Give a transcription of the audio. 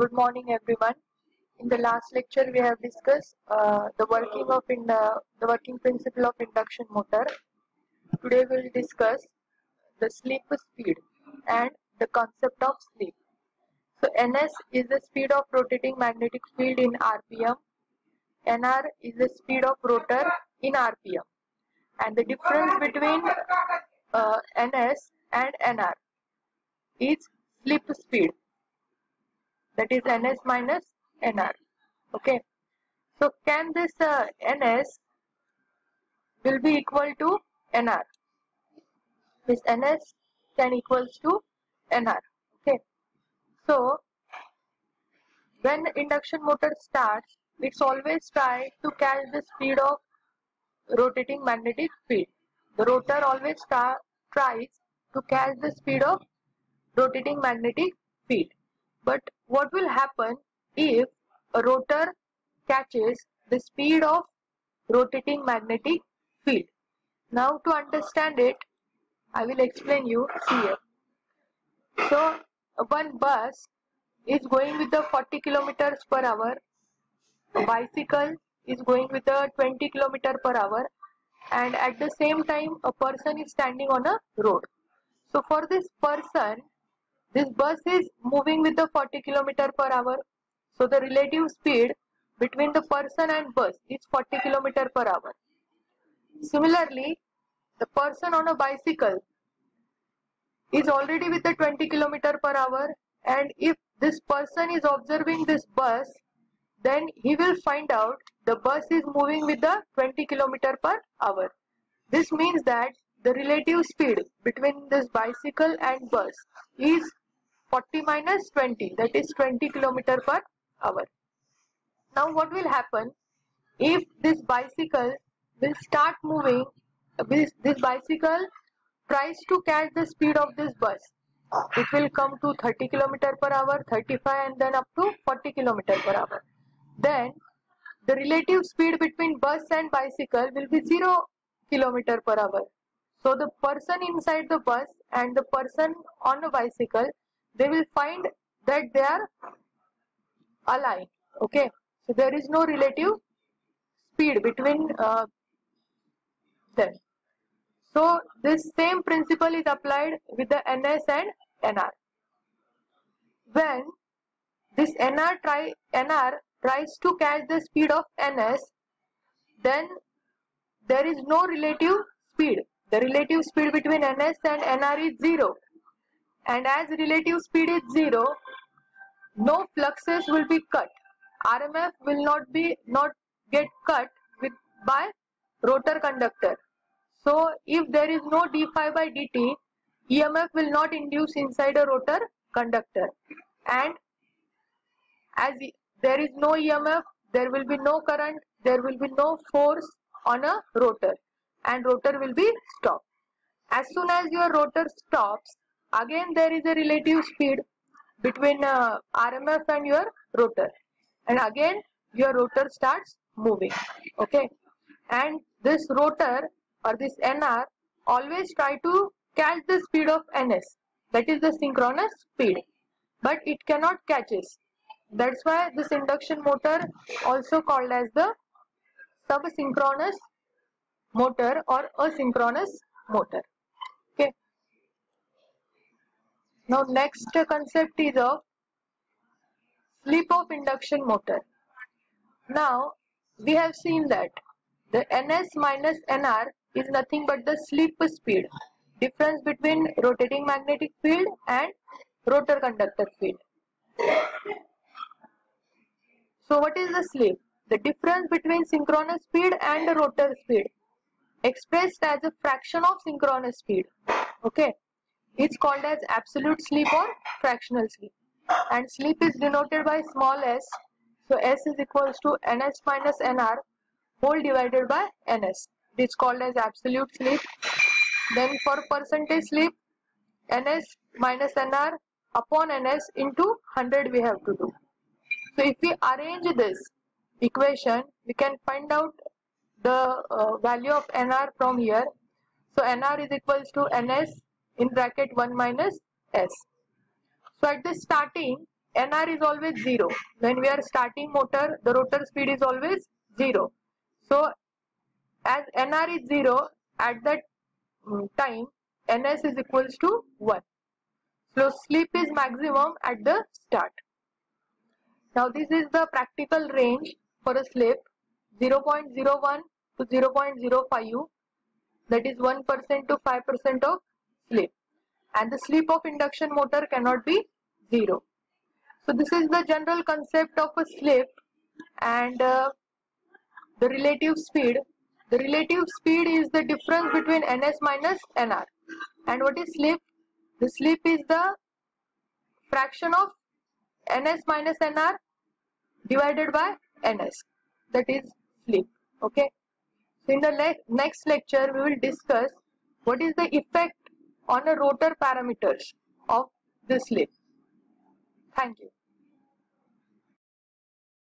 Good morning, everyone. In the last lecture, we have discussed the working principle of induction motor. Today, we will discuss the slip speed and the concept of slip. So, Ns is the speed of rotating magnetic field in RPM. Nr is the speed of rotor in RPM, and the difference between Ns and Nr is slip speed. That is Ns minus Nr. Okay. So can this Ns will be equal to Nr? This Ns can equals to Nr. Okay. So when induction motor starts, it's always try to catch the speed of rotating magnetic field. The rotor always tries to catch the speed of rotating magnetic field. But what will happen if a rotor catches the speed of rotating magnetic field? Now to understand it, I will explain you here. So one bus is going with the 40 kilometers per hour, a bicycle is going with the 20 kilometer per hour, and at the same time a person is standing on a road. So for this person, this bus is moving with the 40 kilometer per hour. So the relative speed between the person and bus is 40 kilometer per hour. Similarly, the person on a bicycle is already with the 20 kilometer per hour, and if this person is observing this bus, then he will find out the bus is moving with the 20 kilometer per hour. This means that the relative speed between this bicycle and bus is 40 minus 20, that is 20 kilometer per hour. Now what will happen if this bicycle will start moving, this bicycle tries to catch the speed of this bus. It will come to 30 kilometer per hour, 35, and then up to 40 kilometer per hour. Then the relative speed between bus and bicycle will be 0 kilometer per hour. So the person inside the bus and the person on a bicycle, they will find that they are aligned. Okay, so there is no relative speed between them. So this same principle is applied with the Ns and Nr. When this Nr tries to catch the speed of Ns, then there is no relative speed. The relative speed between Ns and Nr is 0. And as relative speed is 0, no fluxes will be cut. RMF will not get cut by rotor conductor. So if there is no d phi by dt, EMF will not induce inside a rotor conductor. And as there is no EMF, there will be no current, there will be no force on a rotor, and rotor will be stopped. As soon as your rotor stops, again there is a relative speed between RMF and your rotor, and again your rotor starts moving. Okay, and this rotor or this Nr always try to catch the speed of Ns, that is the synchronous speed, but it cannot catch it. That's why this induction motor also called as the subsynchronous motor or asynchronous motor. Okay. Now next concept is of slip of induction motor. Now we have seen that the Ns minus Nr is nothing but the slip speed, difference between rotating magnetic field and rotor conductor field. So what is the slip? The difference between synchronous speed and the rotor speed, expressed as a fraction of synchronous speed. Okay, it's called as absolute slip or fractional slip, and slip is denoted by small s. So s is equals to Ns minus Nr whole divided by Ns. It's called as absolute slip. Then for percentage slip, Ns minus Nr upon Ns into 100 we have to do. So if we arrange this equation, we can find out the value of Nr from here. So Nr is equals to Ns in bracket 1 minus S. So at the starting, NR is always 0. When we are starting motor, the rotor speed is always 0. So as NR is 0, at that time NS is equals to 1. So slip is maximum at the start. Now this is the practical range for a slip 0.01 to 0.05, that is 1% to 5% of slip, and the slip of induction motor cannot be 0. So this is the general concept of a slip. And the relative speed. The relative speed is the difference between NS minus NR. And what is slip? The slip is the fraction of NS minus NR divided by NS. That is slip. Okay. So in the next lecture, we will discuss what is the effect on a rotor parameters of the slip. Thank you.